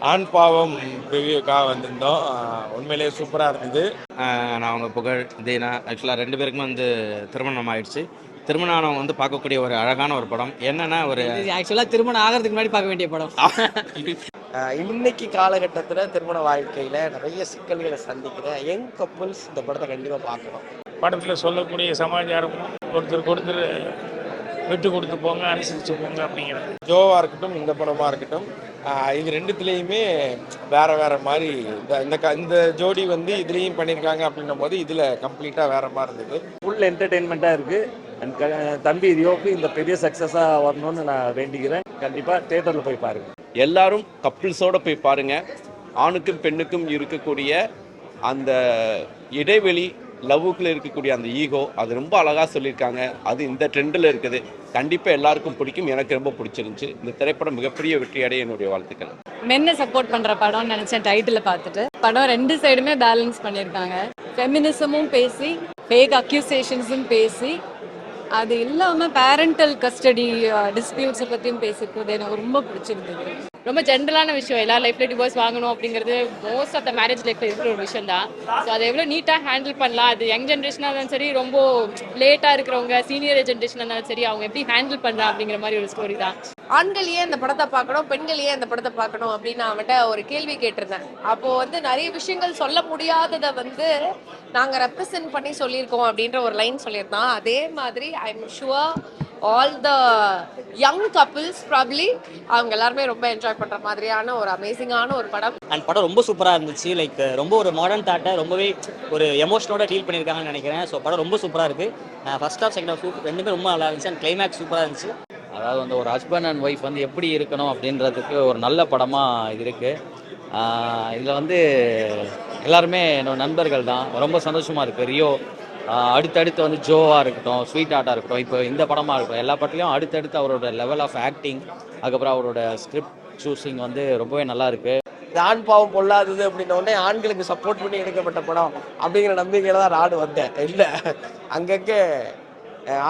ஆண் பாவம் ரிவ்யூக்காக வந்திருந்தோம். உண்மையிலேயே சூப்பராக இருந்தது. நான் அவங்க புகழ் தீனா ஆக்சுவலாக 2 பேருக்குமே வந்து திருமணம் ஆயிடுச்சு. திருமணம் ஆனவங்க வந்து பார்க்கக்கூடிய ஒரு அழகான ஒரு படம். என்னன்னா ஒரு ஆக்சுவலாக திருமணம் ஆகிறதுக்கு முன்னாடி பார்க்க வேண்டிய படம். இன்னைக்கு காலகட்டத்தில் திருமண வாழ்க்கையில் நிறைய சிக்கல்களை சந்திக்கிற யங் கப்புள்ஸ் இந்த படத்தை கண்டிப்பாக பார்க்கணும். படத்தில் சொல்லக்கூடிய சமாச்சாரமும் ஒருத்தர் விட்டு கொடுத்து போங்க, அனுசரித்து போங்க அப்படிங்கிறது. ஜோவாக இருக்கட்டும், இந்த படமாக இருக்கட்டும், இது ரெண்டுத்துலேயுமே வேறு மாதிரி இந்த ஜோடி வந்து இதுலேயும் பண்ணியிருக்காங்க அப்படின்னும் போது இதில் கம்ப்ளீட்டாக வேறு மாதிரி இருந்தது. ஃபுல் என்டர்டெயின்மெண்ட்டாக இருக்குது. அண்ட் தம்பி ரியோக்கு இந்த பெரிய சக்ஸஸாக வரணும்னு நான் வேண்டிக்கிறேன். கண்டிப்பாக தேட்டரில் போய் பாருங்கள். எல்லாரும் கப்பிள்ஸோடு போய் பாருங்கள். ஆணுக்கும் பெண்ணுக்கும் இருக்கக்கூடிய அந்த இடைவெளி, லவ்வுக்குள்ளே இருக்கக்கூடிய அந்த ஈகோ, அது ரொம்ப அழகாக சொல்லியிருக்காங்க. அது இந்த ட்ரெண்டில் இருக்குது. கண்டிப்பாக எல்லாருக்கும் பிடிக்கும். எனக்கு ரொம்ப பிடிச்சிருந்துச்சு. இந்த திரைப்படம் மிகப்பெரிய வெற்றி அடைய என்னுடைய வாழ்த்துக்கள். மென்னை சப்போர்ட் பண்ணுற படம்னு நினச்சேன் டைட்டில் பார்த்துட்டு. படம் 2 சைடுமே பேலன்ஸ் பண்ணியிருக்காங்க. ஃபெமினிசமும் பேசி, ஃபேக் அக்யூசேஷன்ஸும் பேசி, அது இல்லாமல் பேரண்டல் கஸ்டடி டிஸ்பியூட்ஸை பற்றியும் பேசியிருக்கிறது எனக்கு ரொம்ப பிடிச்சிருந்தது. ரொம்ப ஜென்ரலான விஷயம். எல்லா லைஃப்ல டிவோர்ஸ் வாங்கணும் அப்படிங்கிறது மோஸ்ட் ஆஃப் த மேரேஜ் லைஃப்ல இருக்கிற ஒரு விஷயம் தான். ஸோ அதை எவ்வளோ நீட்டாக ஹேண்டில் பண்ணலாம், அது யங் ஜென்ரேஷனாக இருந்தாலும் சரி, ரொம்ப லேட்டாக இருக்கிறவங்க சீனியர் ஜென்ரேஷனாக இருந்தாலும் சரி, அவங்க எப்படி ஹேண்டில் பண்ணலாம் அப்படிங்கிற மாதிரி ஒரு ஸ்டோரி தான். ஆண்கள் ஏன் இந்த படத்தை பார்க்கணும், பெண்கள் ஏன் இந்த படத்தை பார்க்கணும் அப்படின்னு நான் அவன்கிட்ட ஒரு கேள்வி கேட்டிருந்தேன். அப்போ வந்து நிறைய விஷயங்கள் சொல்ல முடியாததை வந்து நாங்கள் ரெப்ரசென்ட் பண்ணி சொல்லியிருக்கோம் அப்படின்ற ஒரு லைன் சொல்லியிருந்தான். அதே மாதிரி I am sure all the young couples probably அவங்க எல்லாருமே ரொம்ப என்ஜாய் பண்ணுற மாதிரியான ஒரு அமேசிங்கான ஒரு படம். அண்ட் படம் ரொம்ப சூப்பராக இருந்துச்சு. லைக் ரொம்ப ஒரு மாடர்ன் தாட்டை ரொம்பவே ஒரு எமோஷனோட டீல் பண்ணியிருக்காங்கன்னு நினைக்கிறேன். ஸோ படம் ரொம்ப சூப்பராக இருக்குது. ஃபர்ஸ்ட் ஆஃப் செகண்ட் ஆஃப் ரெண்டுமே ரொம்ப நல்லா இருந்துச்சு. அண்ட் கிளைமேக்ஸ் சூப்பராக இருந்துச்சு. அதாவது வந்து ஒரு ஹஸ்பண்ட் அண்ட் ஒய்ஃப் வந்து எப்படி இருக்கணும் அப்படின்றதுக்கு ஒரு நல்ல படமாக இது இருக்குது. இதில் வந்து எல்லாருமே என்னோட நண்பர்கள் தான். ரொம்ப சந்தோஷமாக இருக்குது. ரியோ அடுத்தடுத்து வந்து ஜோவாக இருக்கட்டும், ஸ்வீட் ஆர்ட்டாக இருக்கட்டும், இப்போ இந்த படமாக இருக்கட்டும், எல்லா படத்துலையும் அடுத்தடுத்து அவரோட லெவல் ஆஃப் ஆக்டிங், அதுக்கப்புறம் அவரோட ஸ்கிரிப்ட் சூஸிங் வந்து ரொம்பவே நல்லா இருக்குது. ஆண் பாவம் பொல்லாதது அப்படின்ன உடனே ஆண்களுக்கு சப்போர்ட் பண்ணி எடுக்கப்பட்ட படம் அப்படிங்கிற நம்பிக்கையில் தான் நாடு வந்தேன். இல்லை, அங்கங்கே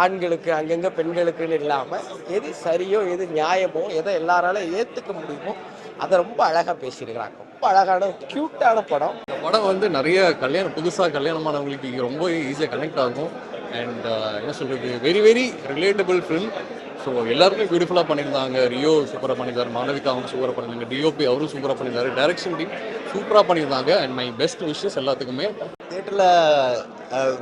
ஆண்களுக்கு அங்கங்கே பெண்களுக்குன்னு இல்லாமல் எது சரியோ எது நியாயமோ எதை எல்லாராலும் ஏற்றுக்க முடியுமோ அதை ரொம்ப அழகாக பேசியிருக்கிறாங்க. ரொம்ப அழகான க்யூட்டான படம். இந்த படம் வந்து நிறைய புதுசாக கல்யாணமானவங்களுக்கு ரொம்ப ஈஸியாக கனெக்ட் ஆகும். அண்ட் என்ன சொல்கிறது, very very relatable film. So எல்லாருமே பியூட்டிஃபுல்லாக பண்ணியிருந்தாங்க. ரியோ சூப்பராக பண்ணியிருந்தாரு, மாளவிகா அவங்க சூப்பராக பண்ணியிருந்தாங்க, டிஓபி அவரும் சூப்பராக பண்ணியிருந்தாரு, டைரக்ஷன் டீம் சூப்பராக பண்ணியிருந்தாங்க. அண்ட் மை பெஸ்ட் விஷஸ் எல்லாத்துக்குமே. தியேட்டரில்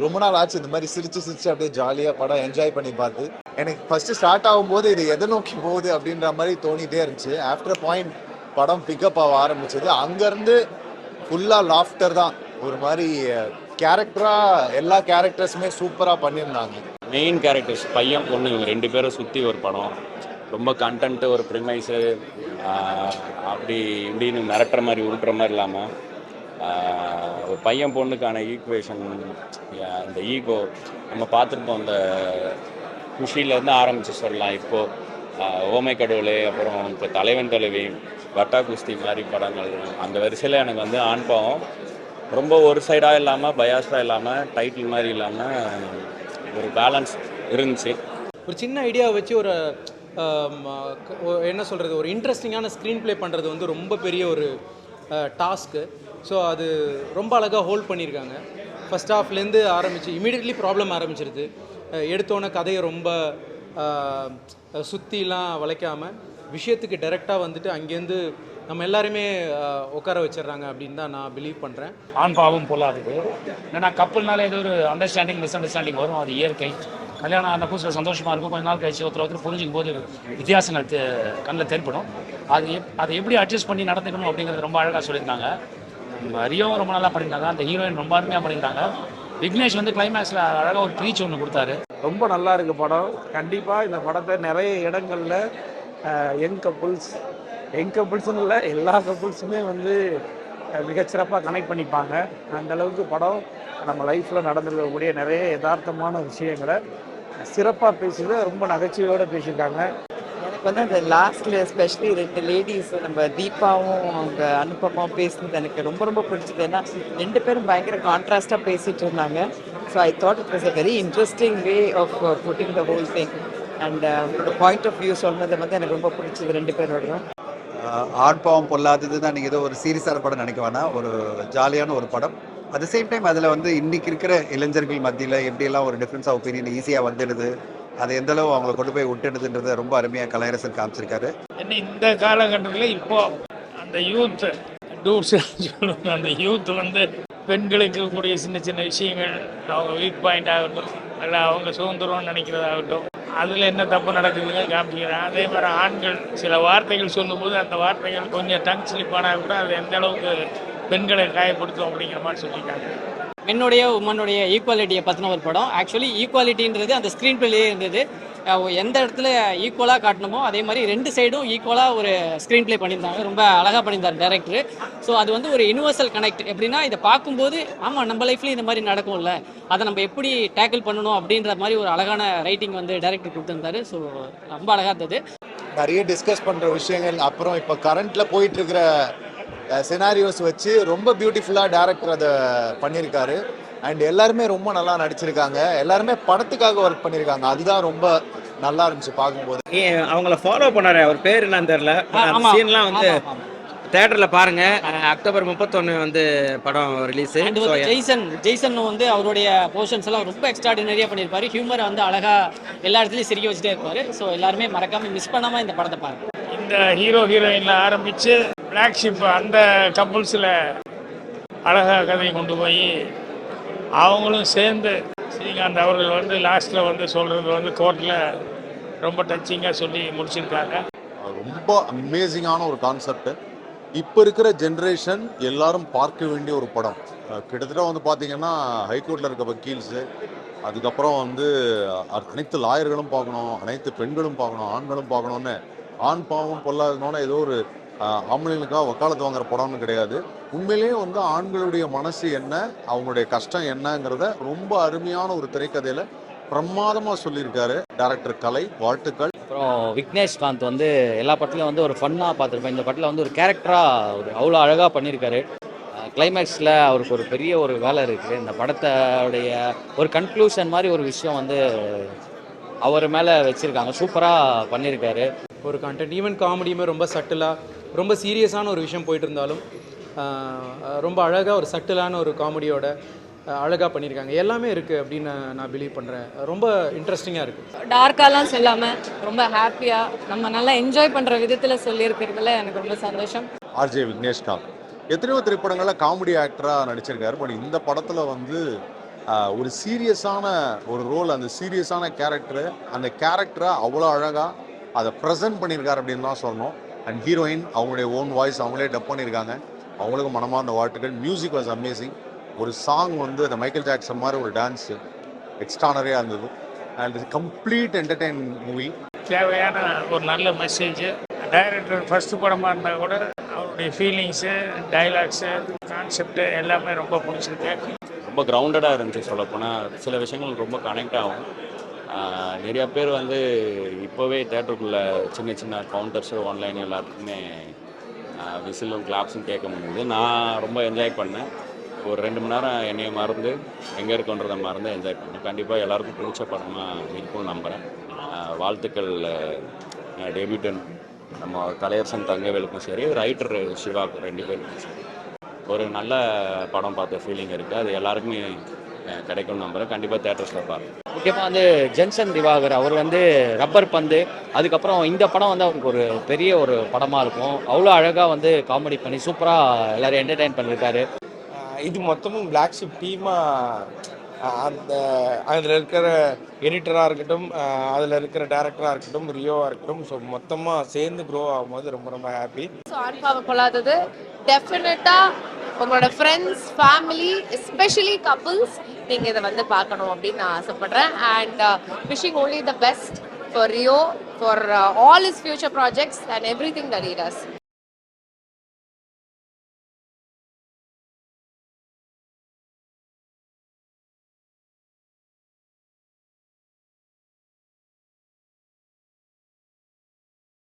ரொம்ப நாள் ஆச்சு இந்த மாதிரி சிரிச்சு அப்படியே ஜாலியாக படம் என்ஜாய் பண்ணி பார்த்து. எனக்கு ஃபஸ்ட்டு ஸ்டார்ட் ஆகும்போது இது எதை நோக்கி போகுது அப்படின்ற மாதிரி தோணிகிட்டே இருந்துச்சு. ஆஃப்டர் பாயிண்ட் படம் பிக்கப் ஆக ஆரம்பிச்சது. அங்கேருந்து ஃபுல்லாக லாஃப்டர் தான். ஒரு மாதிரி கேரக்டராக எல்லா கேரக்டர்ஸுமே சூப்பராக பண்ணியிருந்தாங்க. மெயின் கேரக்டர்ஸ் பையன் பொண்ணு இவங்க 2 பேரை சுற்றி ஒரு படம். ரொம்ப கண்டென்ட்டு, ஒரு ப்ரிமைஸு அப்படி இப்படின்னு மிரட்டுற மாதிரி உருட்டுற மாதிரி இல்லாமல் ஒரு பையன் பொண்ணுக்கான ஈக்குவேஷன், அந்த ஈகோ நம்ம பார்த்துருப்போம். அந்த குஷியிலேருந்து ஆரம்பித்து சொல்லலாம். இப்போது ஓமை கடவுளே, அப்புறம் இப்போ தலைவன் தலைவி, வட்டா குஸ்தி மாதிரி படங்கள், அந்த வரிசையில் எனக்கு வந்து ஆண் பாவம் ரொம்ப ஒரு சைடாக இல்லாமல், பயாஸ்டாக இல்லாமல், டைட்டில் மாதிரி இல்லாமல் ஒரு பேலன்ஸ் இருந்துச்சு. ஒரு சின்ன ஐடியாவை வச்சு ஒரு என்ன சொல்கிறது, ஒரு இன்ட்ரெஸ்டிங்கான ஸ்க்ரீன் ப்ளே பண்ணுறது வந்து ரொம்ப பெரிய ஒரு டாஸ்க்கு. ஸோ அது ரொம்ப அழகாக ஹோல்ட் பண்ணியிருக்காங்க. ஃபஸ்ட் ஹாஃப்லேருந்து ஆரம்பித்து இமீடியட்லி ப்ராப்ளம் ஆரம்பிச்சிருது. எடுத்தோன்னே கதையை ரொம்ப சுற்றிலாம் வளைக்காமல் விஷயத்துக்கு டைரெக்டாக வந்துட்டு அங்கேருந்து நம்ம எல்லாருமே உட்கார வச்சிடுறாங்க அப்படின்னு தான் நான் பிலீவ் பண்ணுறேன். ஆண் பாவம் பொல்லாதது. ஏன்னா கப்பல்னால ஏதோ ஒரு அண்டர்ஸ்டாண்டிங் மிஸ் அண்டர்ஸ்டாண்டிங் வரும். அது இயற்கை. கல்யாணம் அந்த புதுசில் சந்தோஷமாக இருக்கும். கொஞ்ச நாள் கழிச்சு ஒருத்தர் புரிஞ்சிக்கும் போது வித்தியாசங்கள் கண்ணில் தென்படும். அதை எப்படி அட்ஜஸ்ட் பண்ணி நடந்துக்கணும் அப்படிங்கிறது ரொம்ப அழகாக சொல்லியிருக்காங்க. ரியோவும் ரொம்ப நல்லா பண்ணியிருந்தாங்க. அந்த ஹீரோயின் ரொம்ப அருமையாக பண்ணியிருந்தாங்க. விக்னேஷ் வந்து கிளைமேக்ஸில் அழகாக ஒரு ப்ரீச் ஒன்று கொடுத்தாரு. ரொம்ப நல்லா இருக்குது படம். கண்டிப்பாக இந்த படத்தை நிறைய இடங்களில் யங் கப்புள்ஸ்னு இல்லை, எல்லா கப்புள்ஸுமே வந்து மிகச்சிறப்பாக கனெக்ட் பண்ணிப்பாங்க. அந்தளவுக்கு படம் நம்ம லைஃப்பில் நடந்துருக்கக்கூடிய நிறைய யதார்த்தமான விஷயங்களை சிறப்பாக பேசுது. ரொம்ப நகைச்சுவையோடு பேசியிருக்காங்க. எனக்கு வந்து அந்த லாஸ்ட்டில் எஸ்பெஷலி 2 லேடிஸ், நம்ம தீபாவும் அவங்க அனுப்பமாவும் பேசுனது எனக்கு ரொம்ப ரொம்ப பிடிச்சது. ஏன்னா 2 பேரும் பயங்கர கான்ட்ராஸ்டாக பேசிகிட்டு இருந்தாங்க. So I thought it was a very interesting way of putting the whole thing. And அவங்களோட பாயிண்ட் ஆஃப் வியூ சொன்னது வந்து எனக்கு ரொம்ப பிடிச்சது 2 பேரோட. ஆண் பாவம் பொல்லாதது தான் நீங்கள் ஏதோ ஒரு சீரியஸான படம் நினைக்க வேணாம். ஒரு ஜாலியான ஒரு படம். அட் த சேம் டைம் அதில் வந்து இன்னைக்கு இருக்கிற இளைஞர்கள் மத்தியில் எப்படியெல்லாம் ஒரு டிஃப்ரென்ஸ் ஆஃப் ஒப்பீனியன் ஈஸியாக வந்துடுது, அதை எந்த அளவு அவங்கள கொண்டு போய் விட்டுடுதுன்றதை ரொம்ப அருமையாக கலையரசன் காமிச்சிருக்காரு. என்ன இந்த காலகட்டத்தில் இப்போ அந்த யூத் டூட்ஸ் சொல்லுவாங்க, அந்த யூத் வந்து பெண்களுக்கு இருக்கக்கூடிய சின்ன சின்ன விஷயங்கள், அவங்க வீக் பாயிண்ட் ஆகட்டும், இல்லை அவங்க சுதந்திரம்னு நினைக்கிறதாகட்டும், அதில் என்ன தப்பு நடக்குதுன்னு காமிக்கிறேன். அதே மாதிரி ஆண்கள் சில வார்த்தைகள் சொல்லும்போது அந்த வார்த்தைகள் கொஞ்சம் டங் ஸ்லிப் ஆனால் கூட அது எந்த அளவுக்கு பெண்களை காயப்படுத்தும் அப்படிங்கிற மாதிரி சொல்லியிருக்காங்க. மென்னுடைய உமனுடைய ஈக்குவாலிட்டியை பற்றின ஒரு படம். ஆக்சுவலி ஈக்குவாலிட்டின்றது அந்த ஸ்க்ரீன் பிளேயே இருந்தது. எந்த இடத்துல ஈக்குவலாக காட்டணுமோ அதே மாதிரி ரெண்டு சைடும் ஈக்குவலாக ஒரு ஸ்க்ரீன் பிளே பண்ணியிருந்தாங்க. ரொம்ப அழகாக பண்ணியிருந்தார் டைரக்டர். ஸோ அது வந்து ஒரு யூனிவர்சல் கனெக்ட். எப்படின்னா இதை பார்க்கும்போது ஆமாம் நம்ம லைஃப்லேயும் இந்த மாதிரி நடக்கும்ல, அதை நம்ம எப்படி டேக்கிள் பண்ணணும் அப்படின்ற மாதிரி ஒரு அழகான ரைட்டிங் வந்து டைரக்டர் கொடுத்துருந்தாரு. ஸோ ரொம்ப அழகாக இருந்தது. நிறைய டிஸ்கஸ் பண்ணுற விஷயங்கள், அப்புறம் இப்போ கரண்ட்டில் போயிட்டு இருக்கிற சினாரியோஸ் வச்சு ரொம்ப பியூட்டிஃபுல்லாக டேரக்டர் அதை பண்ணியிருக்காரு. அண்ட் எல்லாருமே ரொம்ப நல்லா நடிச்சிருக்காங்க. எல்லாருமே படத்துக்காக ஒர்க் பண்ணியிருக்காங்க. அதுதான் ரொம்ப நல்லா இருந்துச்சு பார்க்கும்போது. அவங்கள ஃபாலோ பண்ணாரு, அவர் பேர் என்னன்னு தெரியல. சீன்லாம் வந்து தேட்டரில் பாருங்க. அக்டோபர் 31 வந்து படம் ரிலீஸ். ஜெய்சன் வந்து அவருடைய போர்ஷன்ஸ் எல்லாம் ரொம்ப எக்ஸ்ட்ராடினரியாக பண்ணியிருப்பாரு. ஹியூமரை வந்து அழகாக எல்லா இடத்துலையும் சிரிக்க வச்சுட்டே இருப்பாரு. ஸோ எல்லாருமே மறக்காமல் மிஸ் பண்ணாமல் இந்த படத்தை பாருங்க. இந்த ஹீரோ ஹீரோயினில் ஆரம்பித்து ஃப்ளாக்ஷிப் அந்த கப்புள்ஸில் அழகாக கதையை கொண்டு போய் அவங்களும் சேர்ந்து ஸ்ரீகாந்த் அவர்கள் வந்து லாஸ்ட்டில் வந்து சொல்கிறது வந்து கோர்ட்டில் ரொம்ப டச்சிங்காக சொல்லி முடிச்சிருக்காங்க. ரொம்ப அமேசிங்கான ஒரு கான்செப்ட். இப்போ இருக்கிற ஜென்ரேஷன் எல்லாரும் பார்க்க வேண்டிய ஒரு படம். கிட்டத்தட்ட வந்து பார்த்தீங்கன்னா ஹைகோர்ட்டில் இருக்க வக்கீல்ஸு, அதுக்கப்புறம் வந்து அனைத்து லாயர்களும் பார்க்கணும், அனைத்து பெண்களும் பார்க்கணும், ஆண்களும் பார்க்கணுன்னு, ஆண் பாவம் பொல்லாதனோட ஏதோ ஒரு ஆம்பளைங்களுக்காக வக்காலத்து வாங்குற படம்னு கிடையாது. உண்மையிலேயே வந்து ஆண்களுடைய மனசு என்ன, அவங்களுடைய கஷ்டம் என்னங்கிறத ரொம்ப அருமையான ஒரு திரைக்கதையில் பிரமாதமாக சொல்லியிருக்காரு டைரக்டர் கலை. வாழ்த்துக்கள். அப்புறம் விக்னேஷ்காந்த் வந்து எல்லா படத்துலையும் வந்து ஒரு ஃபன்னாக பார்த்துருப்பேன். இந்த படத்தில் வந்து ஒரு கேரக்டராக ஒரு அவ்வளோ அழகாக பண்ணியிருக்காரு. கிளைமேக்ஸில் அவருக்கு ஒரு பெரிய ஒரு வேலை இருக்குது. இந்த படத்தோடைய ஒரு கன்க்ளூஷன் மாதிரி ஒரு விஷயம் வந்து அவர் மேலே வச்சுருக்காங்க. சூப்பராக பண்ணியிருக்காரு. ஒரு கண்டென்ட் ஈவன் காமெடியுமே ரொம்ப சட்டிலாக, ரொம்ப சீரியஸான ஒரு விஷயம் போயிட்டு இருந்தாலும் ரொம்ப அழகாக ஒரு சட்டிலான ஒரு காமெடியோட அழகாக பண்ணியிருக்காங்க. எல்லாமே இருக்குது அப்படின்னு நான் பிலீவ் பண்ணுறேன். ரொம்ப இன்ட்ரெஸ்டிங்காக இருக்குது. டார்க்காலாம் சொல்லாமல் ரொம்ப ஹாப்பியாக நம்ம நல்லா என்ஜாய் பண்ணுற விதத்தில் சொல்லியிருக்கிறதுல எனக்கு ரொம்ப சந்தோஷம். ஆர்ஜே விக்னேஷ்காந்த் எத்தனையோ திரைப்படங்களில் காமெடி ஆக்டராக நடிச்சிருக்காரு. பட் இந்த படத்தில் வந்து ஒரு சீரியஸான ஒரு ரோல், அந்த சீரியஸான கேரக்டரு, அந்த கேரக்டரை அவ்வளோ அழகாக அதை ப்ரெசென்ட் பண்ணியிருக்காரு அப்படின்னு தான் சொல்லணும். அண்ட் ஹீரோயின் அவங்களுடைய ஓன் வாய்ஸ் அவங்களே டப் பண்ணியிருக்காங்க. அவங்களுக்கும் மனமார்ந்த வாழ்த்துக்கள். Music was amazing. ஒரு சாங் வந்து அந்த மைக்கேல் ஜாக்சன் மாதிரி ஒரு டான்ஸு எக்ஸ்ட்ரானரியாக இருந்தது. And complete entertain movie. தேவையான ஒரு நல்ல மெசேஜ். டைரக்டர் ஃபர்ஸ்ட் படமாக இருந்தால் கூட அவருடைய ஃபீலிங்ஸு, டைலாக்ஸு, கான்செப்டு எல்லாமே ரொம்ப பிடிச்சிருக்கு. ரொம்ப கிரவுண்டடாக இருந்துச்சு. சொல்லப்போனால் சில விஷயங்கள் ரொம்ப கனெக்ட் ஆகும். நிறையா பேர் வந்து இப்போவே தேட்டருக்குள்ளே சின்ன சின்ன கவுண்டர்ஸு ஆன்லைன் எல்லாத்துக்குமே விசிலும் கிளாப்ஸும் கேட்க முடியுது. நான் ரொம்ப என்ஜாய் பண்ணேன். ஒரு 2 மணி நேரம் என்னையை மறந்து எங்கே இருக்குன்றதை மறந்து என்ஜாய் பண்ணேன். கண்டிப்பாக எல்லாருக்கும் பிடிச்ச படமாக இருக்கும்னு நம்புகிறேன். வாழ்த்துக்கள் டெபியூட்டன் நம்ம கலையரசன் தங்கவேலுக்கும் சரி, ரைட்டர் சிவாவுக்கும் 2 பேருக்கும் சரி. ஒரு நல்ல படம் பார்த்த ஃபீலிங் இருக்குது. அது எல்லாருக்குமே கிடைக்கும்னு நம்புகிறேன். கண்டிப்பாக தேட்டர்ஸில் பாருங்க. முக்கியமாக வந்து ஜென்சன் திவாகர் அவர் வந்து ரப்பர் பந்து, அதுக்கப்புறம் இந்த படம் வந்து அவருக்கு ஒரு பெரிய ஒரு படமாக இருக்கும். அவ்வளோ அழகாக வந்து காமெடி பண்ணி சூப்பராக எல்லோரும் என்டர்டெயின் பண்ணியிருக்காரு. இது மொத்தமும் பிளாக் ஷிப் டீமாக அந்த அதில் இருக்கிற எடிட்டராக இருக்கட்டும், அதில் இருக்கிற டேரக்டராக இருக்கட்டும், ரியோவாக இருக்கட்டும், ஸோ மொத்தமாக சேர்ந்து க்ரோ ஆகும்போது ரொம்ப ரொம்ப ஹாப்பி. ஸோ ஆண் பாவம் பொல்லாதது டெஃபினட்டாக உங்களோட ஃப்ரெண்ட்ஸ், ஃபேமிலி, எஸ்பெஷலி கப்புள்ஸ் நீங்கள் இதை வந்து பார்க்கணும் அப்படின்னு நான் ஆசைப்படுறேன். And wishing only the best for Rio, for all his future projects and everything that he does.